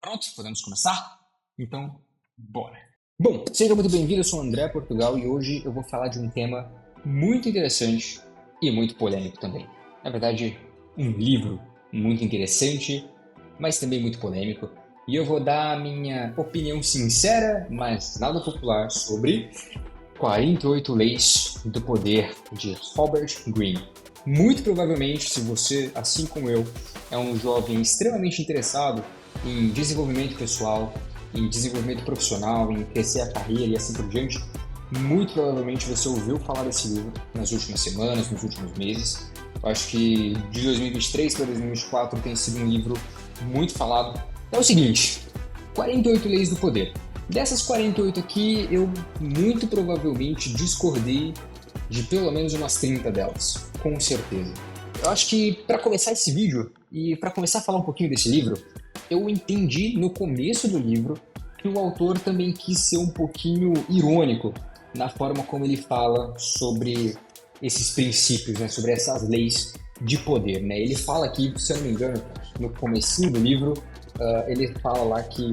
Pronto, podemos começar? Então, bora! Bom, seja muito bem-vindo, eu sou o André Portugal e hoje eu vou falar de um tema muito interessante e muito polêmico também. Na verdade, um livro muito interessante, mas também muito polêmico. E eu vou dar a minha opinião sincera, mas nada popular, sobre 48 Leis do Poder, de Robert Greene. Muito provavelmente, se você, assim como eu, é um jovem extremamente interessado em desenvolvimento pessoal, em desenvolvimento profissional, em crescer a carreira e assim por diante, muito provavelmente você ouviu falar desse livro nas últimas semanas, nos últimos meses. Eu acho que de 2023 para 2024 tem sido um livro muito falado. É o seguinte, 48 Leis do Poder. Dessas 48 aqui, eu muito provavelmente discordei de pelo menos umas 30 delas, com certeza. Eu acho que para começar esse vídeo e para começar a falar um pouquinho desse livro, eu entendi no começo do livro que o autor também quis ser um pouquinho irônico na forma como ele fala sobre esses princípios, né, sobre essas leis de poder, né? Ele fala aqui, se eu não me engano, no comecinho do livro, ele fala lá que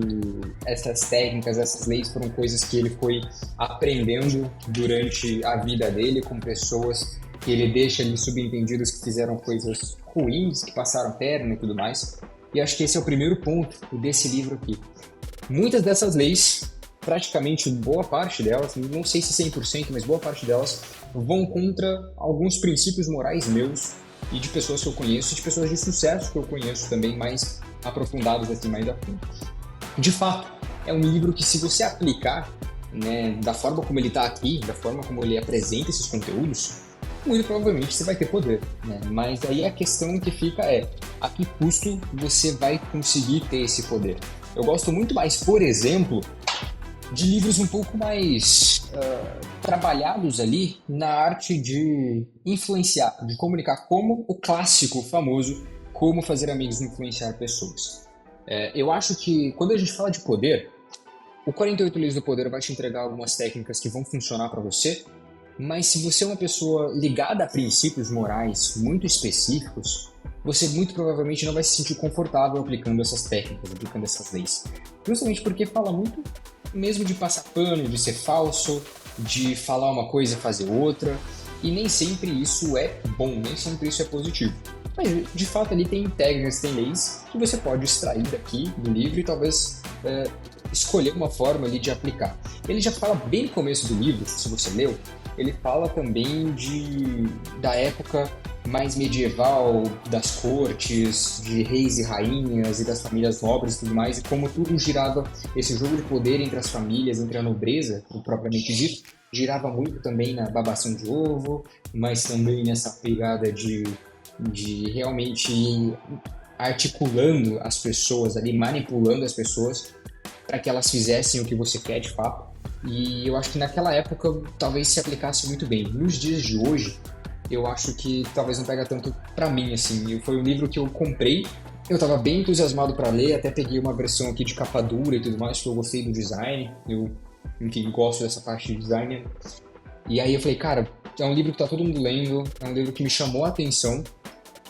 essas técnicas, essas leis foram coisas que ele foi aprendendo durante a vida dele com pessoas que ele deixa ali subentendidas que fizeram coisas ruins, que passaram perna e tudo mais. E acho que esse é o primeiro ponto desse livro aqui. Muitas dessas leis, praticamente boa parte delas, não sei se 100%, mas boa parte delas, vão contra alguns princípios morais meus e de pessoas que eu conheço, de pessoas de sucesso que eu conheço também, mais aprofundados assim mais a fundo. De fato, é um livro que, se você aplicar, né, da forma como ele está aqui, da forma como ele apresenta esses conteúdos, muito provavelmente você vai ter poder, né? Mas aí a questão que fica é, a que custo você vai conseguir ter esse poder? Eu gosto muito mais, por exemplo, de livros um pouco mais trabalhados ali na arte de influenciar, de comunicar, como o clássico famoso Como Fazer Amigos e Influenciar Pessoas. Eu acho que quando a gente fala de poder, o 48 Leis do Poder vai te entregar algumas técnicas que vão funcionar para você, mas se você é uma pessoa ligada a princípios morais muito específicos, você muito provavelmente não vai se sentir confortável aplicando essas técnicas, aplicando essas leis. Justamente porque fala muito mesmo de passar pano, de ser falso, de falar uma coisa e fazer outra, e nem sempre isso é bom, nem sempre isso é positivo. Mas, de fato, ali tem técnicas, tem leis que você pode extrair daqui do livro e talvez escolher uma forma ali de aplicar. Ele já fala bem no começo do livro, se você leu, ele fala também da época mais medieval, das cortes, de reis e rainhas e das famílias nobres e tudo mais, e como tudo girava, esse jogo de poder entre as famílias, entre a nobreza, propriamente dito, girava muito também na babação de ovo, mas também nessa pegada de realmente ir articulando as pessoas ali, manipulando as pessoas para que elas fizessem o que você quer de fato. E eu acho que naquela época talvez se aplicasse muito bem. Nos dias de hoje, eu acho que talvez não pega tanto para mim, assim. Foi um livro que eu comprei, eu estava bem entusiasmado para ler, até peguei uma versão aqui de capa dura e tudo mais, que eu gostei do design, eu, enfim, gosto dessa parte de design. E aí eu falei, cara, é um livro que tá todo mundo lendo, é um livro que me chamou a atenção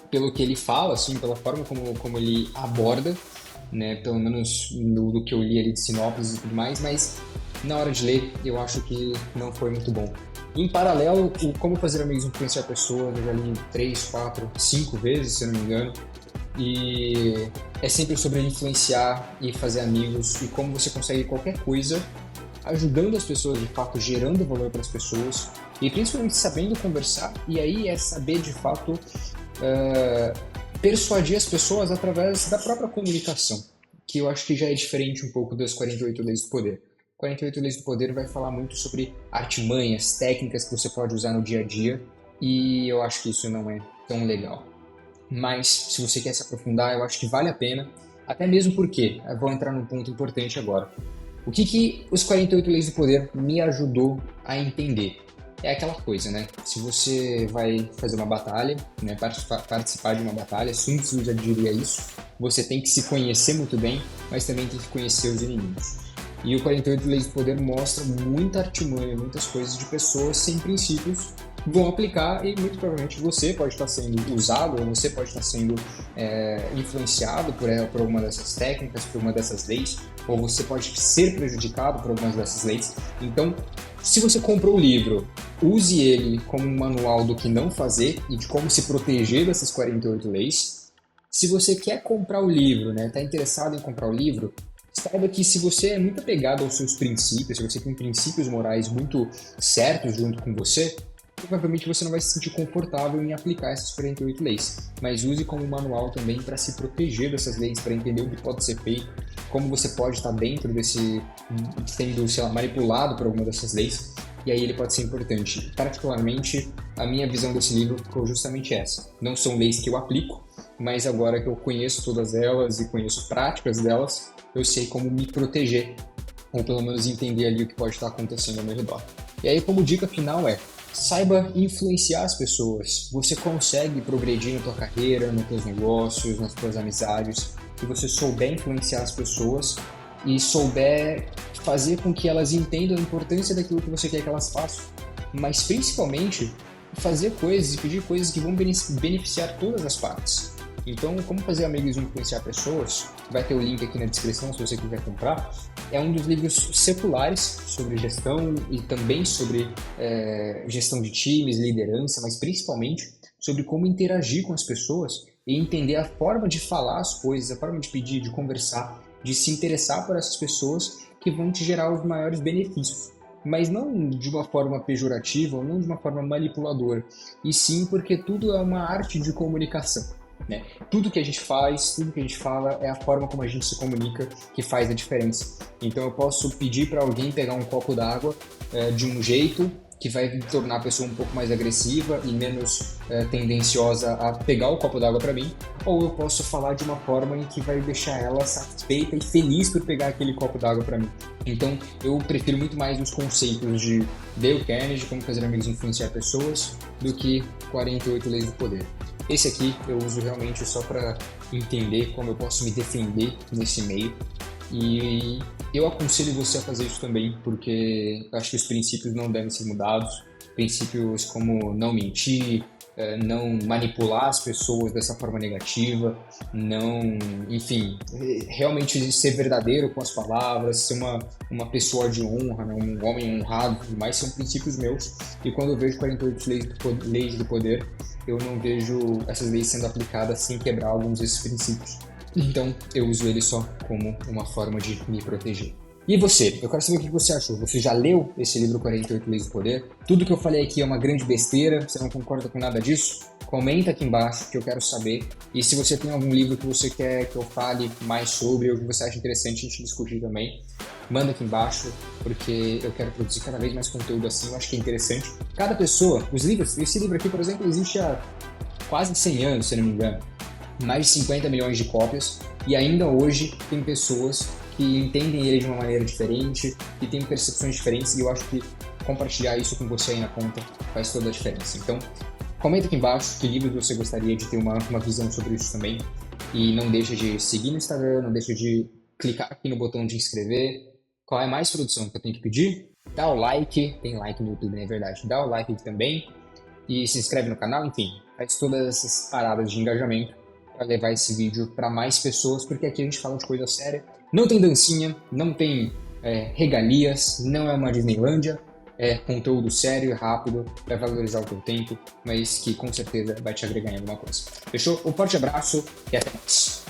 pelo que ele fala, assim, pela forma como ele aborda, né, pelo menos do que eu li ali de sinopse e tudo mais, mas na hora de ler eu acho que não foi muito bom. Em paralelo, o Como Fazer Amigos e Influenciar Pessoas, eu já li 3, 4, 5 vezes, se eu não me engano, e é sempre sobre influenciar e fazer amigos e como você consegue qualquer coisa ajudando as pessoas, de fato, gerando valor para as pessoas e principalmente sabendo conversar, e aí é saber de fato persuadir as pessoas através da própria comunicação, que eu acho que já é diferente um pouco das 48 Leis do Poder. 48 Leis do Poder vai falar muito sobre artimanhas, técnicas que você pode usar no dia a dia, e eu acho que isso não é tão legal. Mas, se você quer se aprofundar, eu acho que vale a pena, até mesmo porque, eu vou entrar num ponto importante agora. O que os 48 Leis do Poder me ajudou a entender? É aquela coisa, né? Se você vai fazer uma batalha, né, participar de uma batalha, Sun Tzu já diria isso, você tem que se conhecer muito bem, mas também tem que conhecer os inimigos. E o 48 Leis do Poder mostra muita artimanha, muitas coisas de pessoas sem princípios vão aplicar e muito provavelmente você pode estar sendo usado ou você pode estar sendo influenciado por alguma dessas técnicas, por uma dessas leis, ou você pode ser prejudicado por algumas dessas leis. Então, se você comprou o livro, use ele como um manual do que não fazer e de como se proteger dessas 48 leis. Se você quer comprar o livro, né, está interessado em comprar o livro, saiba que se você é muito apegado aos seus princípios, se você tem princípios morais muito certos junto com você, provavelmente você não vai se sentir confortável em aplicar essas 48 leis. Mas use como manual também para se proteger dessas leis, para entender o que pode ser feito, como você pode estar dentro desse, sendo, sei lá, manipulado por alguma dessas leis. E aí ele pode ser importante. Particularmente, a minha visão desse livro ficou justamente essa. Não são leis que eu aplico, mas agora que eu conheço todas elas e conheço práticas delas, eu sei como me proteger, ou pelo menos entender ali o que pode estar acontecendo ao meu redor. E aí, como dica final saiba influenciar as pessoas. Você consegue progredir na tua carreira, nos teus negócios, nas tuas amizades, se você souber influenciar as pessoas e souber fazer com que elas entendam a importância daquilo que você quer que elas façam. Mas principalmente, fazer coisas e pedir coisas que vão beneficiar todas as partes. Então, como fazer amigos e influenciar pessoas, vai ter o link aqui na descrição se você quiser comprar. É um dos livros seculares sobre gestão e também sobre gestão de times, liderança, mas principalmente sobre como interagir com as pessoas e entender a forma de falar as coisas, a forma de pedir, de conversar, de se interessar por essas pessoas que vão te gerar os maiores benefícios. Mas não de uma forma pejorativa ou não de uma forma manipuladora, e sim porque tudo é uma arte de comunicação. Né? Tudo que a gente faz, tudo que a gente fala é a forma como a gente se comunica que faz a diferença. Então eu posso pedir para alguém pegar um copo d'água de um jeito que vai tornar a pessoa um pouco mais agressiva e menos tendenciosa a pegar o copo d'água para mim, ou eu posso falar de uma forma em que vai deixar ela satisfeita e feliz por pegar aquele copo d'água para mim. Então eu prefiro muito mais os conceitos de Dale Carnegie, como fazer amigos e influenciar pessoas, do que 48 leis do poder. Esse aqui eu uso realmente só para entender como eu posso me defender nesse meio. E eu aconselho você a fazer isso também, porque eu acho que os princípios não devem ser mudados. Princípios como não mentir, não manipular as pessoas dessa forma negativa, não, enfim, realmente ser verdadeiro com as palavras, ser uma pessoa de honra, né? Um homem honrado, mas são princípios meus. E quando eu vejo 48 leis do poder, eu não vejo essas leis sendo aplicadas sem quebrar alguns desses princípios. Então, eu uso ele só como uma forma de me proteger. E você? Eu quero saber o que você achou. Você já leu esse livro 48 Leis do Poder? Tudo que eu falei aqui é uma grande besteira? Você não concorda com nada disso? Comenta aqui embaixo que eu quero saber. E se você tem algum livro que você quer que eu fale mais sobre ou que você acha interessante a gente discutir também, manda aqui embaixo, porque eu quero produzir cada vez mais conteúdo assim. Eu acho que é interessante. Cada pessoa, esse livro aqui, por exemplo, existe há quase 100 anos, se não me engano. Mais de 50 milhões de cópias, e ainda hoje tem pessoas que entendem ele de uma maneira diferente, que têm percepções diferentes, e eu acho que compartilhar isso com você aí na conta faz toda a diferença. Então, comenta aqui embaixo que livros você gostaria de ter uma visão sobre isso também, e não deixa de seguir no Instagram, não deixa de clicar aqui no botão de inscrever. Qual é mais produção que eu tenho que pedir? Dá o like, tem like no YouTube, é verdade, dá o like aqui também, e se inscreve no canal, enfim, faz todas essas paradas de engajamento para levar esse vídeo para mais pessoas, porque aqui a gente fala de coisa séria. Não tem dancinha, não tem regalias, não é uma Disneylândia, é conteúdo sério e rápido, vai valorizar o teu tempo, mas que com certeza vai te agregar em alguma coisa. Fechou? Um forte abraço e até mais.